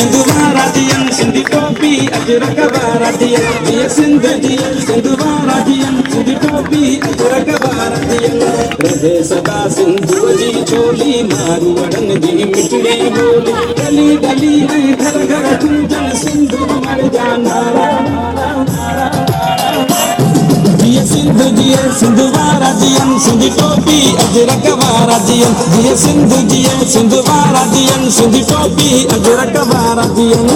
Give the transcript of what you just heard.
सिंधु वाराजियन सिंधी टोपी अजरक वाराजियन जिए सिंधु जिए सिंधु वाराजियन सिंधी टोपी अजरक वाराजियन रहे सदा सिंधु जी छोली मारू वड़न जी मिठड़ी बोली गली गली ऐं घर घर गूंजन सिंधु मर जाना जिए सिंधु जिए सिंधु वाराजियन सिंधी टोपी अजरक वाराजियन जिए सिंधु वाराजियन सिंधी टोपी अजरक वाराजियन।